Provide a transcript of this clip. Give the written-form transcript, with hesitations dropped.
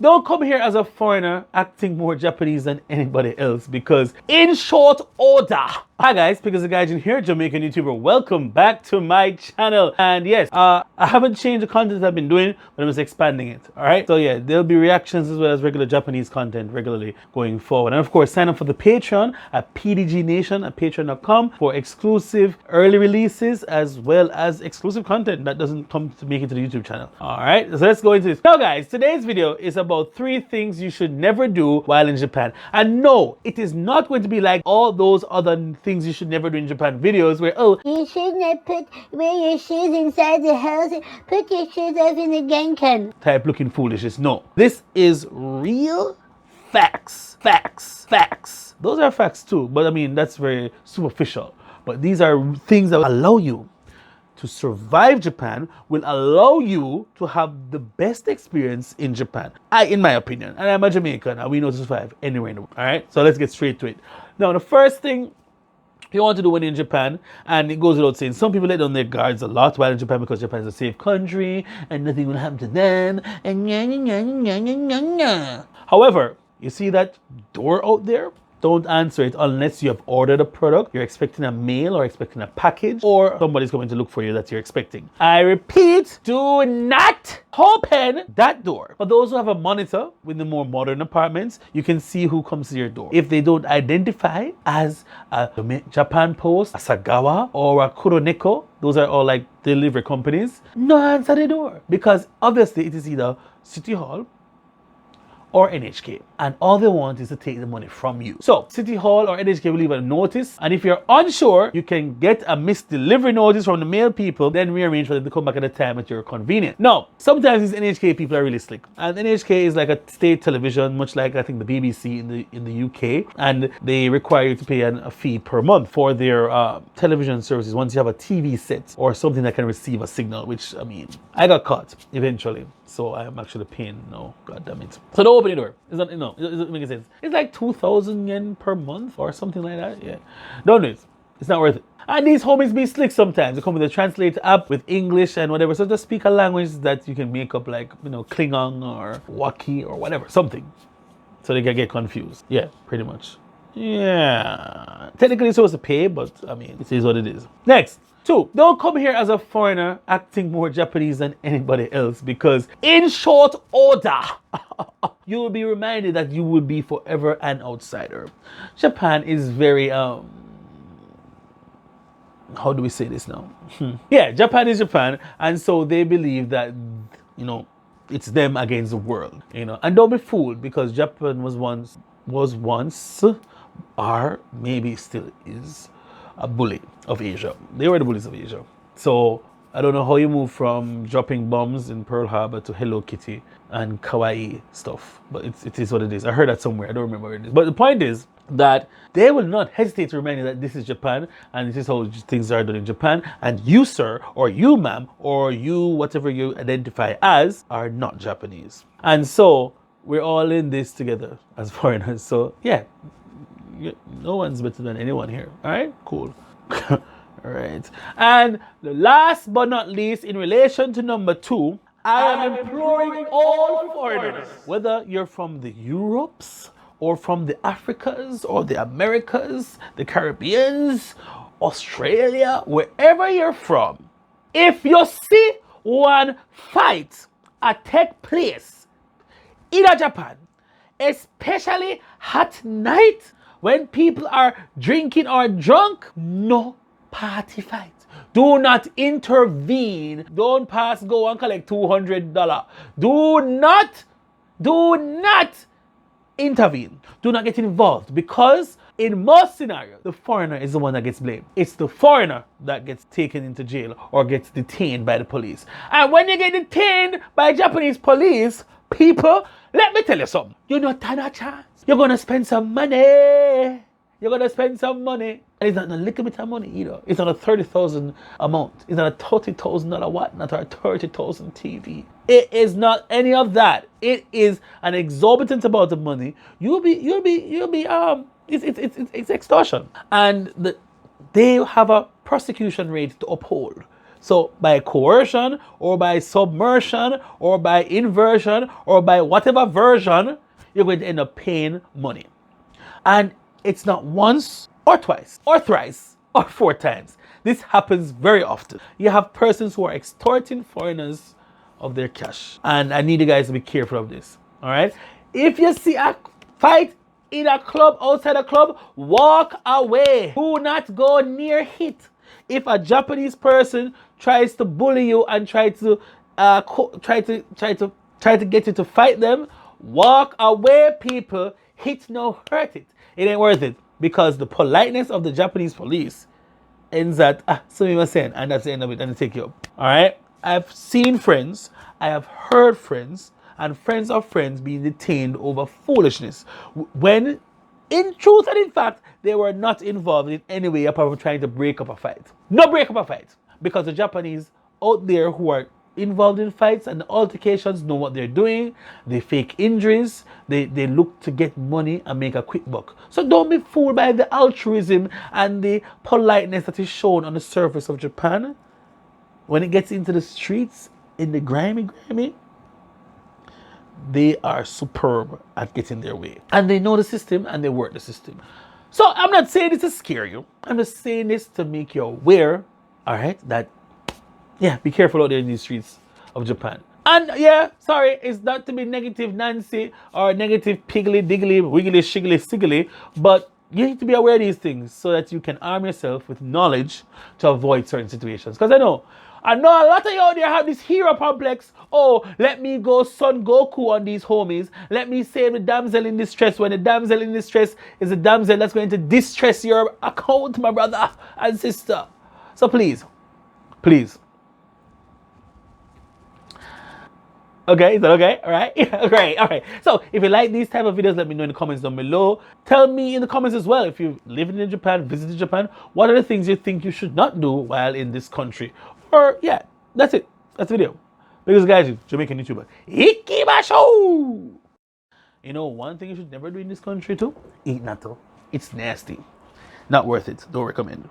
Don't come here as a foreigner acting more Japanese than anybody else because in short order. Hi guys, Pickles the Gaijin here, Jamaican YouTuber. Welcome back to my channel. And yes, I haven't changed the content I've been doing, but I'm just expanding it. Alright? So yeah, there'll be reactions as well as regular Japanese content regularly going forward. And of course, sign up for the Patreon at PDGNation at patreon.com for exclusive early releases as well as exclusive content that doesn't come to make it to the YouTube channel. Alright, so let's go into this. Now guys, today's video is about 3 things you should never do while in Japan. And no, it is not going to be like all those other things you should never do in Japan videos where, oh, you should not wear your shoes inside the house. Put your shoes off in the genkan. Type looking foolishness. No, this is real facts. Facts. Those are facts too, but I mean, that's very superficial. But these are things that allow you to survive Japan, will allow you to have the best experience in Japan. In my opinion, and I'm a Jamaican, and we know to survive anywhere in the world. All right, so let's get straight to it. Now, the first thing you want to do when you're in Japan, and it goes without saying, some people let down their guards a lot while in Japan because Japan is a safe country and nothing will happen to them. And however, you see that door out there? Don't answer it unless you have ordered a product, you're expecting a mail or expecting a package, or somebody's coming to look for you that you're expecting. I repeat, do not open that door. For those who have a monitor with the more modern apartments, you can see who comes to your door. If they don't identify as a Japan Post, a Sagawa, or a Kuroneko, those are all like delivery companies, no answer the door. Because obviously it is either City Hall or NHK, and all they want is to take the money from you. So City Hall or NHK will leave a notice, and if you're unsure, you can get a missed delivery notice from the mail people, then rearrange for them to come back at a time at your convenience. Now, sometimes these NHK people are really slick, and NHK is like a state television, much like I think the BBC in the UK, and they require you to pay a fee per month for their television services once you have a TV set or something that can receive a signal, which, I mean, I got caught eventually. So I'm actually paying now, god damn it. So don't open the door. It's not, no, it doesn't make sense. It's like 2,000 yen per month or something like that. Yeah. Don't do it. It's not worth it. And these homies be slick sometimes. They come with a translator app with English and whatever. So just speak a language that you can make up, like, you know, Klingon or Waki or whatever, something. So they can get confused. Yeah, pretty much. Yeah. Technically you're supposed to pay, but I mean, it is what it is. Next. 2, don't come here as a foreigner acting more Japanese than anybody else because in short order, you will be reminded that you will be forever an outsider. Japan is very, how do we say this now? Yeah, Japan is Japan, and so they believe that, you know, it's them against the world, you know. And don't be fooled because Japan was once, or maybe still is, a bully of Asia. They were the bullies of Asia. So I don't know how you move from dropping bombs in Pearl Harbor to Hello Kitty and kawaii stuff, but it is what it is. I heard that somewhere. I don't remember where it is. But the point is that they will not hesitate to remind you that this is Japan and this is how things are done in Japan, and you, sir, or you, ma'am, or you, whatever you identify as, are not Japanese. And so we're all in this together as foreigners. So yeah, no one's better than anyone here. All right, cool. All right, and the last but not least, in relation to number 2, I am imploring all foreigners, whether you're from the Europes or from the Africas or the Americas, the Caribbeans, Australia, wherever you're from, if you see one fight take place in Japan, especially at night, when people are drinking or drunk, no party fight. Do not intervene. Don't pass go and collect $200. Do not intervene. Do not get involved, because in most scenarios, the foreigner is the one that gets blamed. It's the foreigner that gets taken into jail or gets detained by the police. And when you get detained by Japanese police, people, let me tell you something. You don't stand a chance. You're going to spend some money. And it's not a little bit of money either. It's not a 30,000 amount. It's not a $30,000 what? Not a 30,000 TV. It is not any of that. It is an exorbitant amount of money. It's extortion. And they have a prosecution rate to uphold. So by coercion or by submersion or by inversion or by whatever version, you're going to end up paying money. And it's not once or twice or thrice or 4 times. This happens very often. You have persons who are extorting foreigners of their cash. And I need you guys to be careful of this. All right? If you see a fight in a club, outside a club, walk away. Do not go near it. If a Japanese person tries to bully you and try to get you to fight them, walk away, people. Hit no hurt it. It ain't worth it, because the politeness of the Japanese police ends at so you were saying, and that's the end of it, and they take you up. All right. I've seen friends, I have heard friends, and friends of friends being detained over foolishness when, in truth and in fact, they were not involved in any way apart from trying to break up a fight. No break up a fight, because the Japanese out there who are involved in fights and altercations know what they're doing. They fake injuries. They look to get money and make a quick buck. So don't be fooled by the altruism and the politeness that is shown on the surface of Japan. When it gets into the streets, in the grimy, they are superb at getting their way. And they know the system and they work the system. So I'm not saying this to scare you. I'm just saying this to make you aware, all right, that, yeah, be careful out there in these streets of Japan. And yeah, sorry, it's not to be negative Nancy or negative piggly diggly, wiggly shiggly siggly, but you need to be aware of these things so that you can arm yourself with knowledge to avoid certain situations. Because I know a lot of you out there have this hero complex. Oh, let me go Son Goku on these homies. Let me save the damsel in distress, when the damsel in distress is a damsel that's going to distress your account, my brother and sister. So please. Okay, is that okay? All right? Great, all right. So if you like these type of videos, let me know in the comments down below. Tell me in the comments as well, if you're living in Japan, visited Japan, what are the things you think you should not do while in this country? Or, yeah, that's it. That's the video. Because guys, Jamaican YouTuber, Ikibasho! You know, one thing you should never do in this country too? Eat natto. It's nasty. Not worth it. Don't recommend.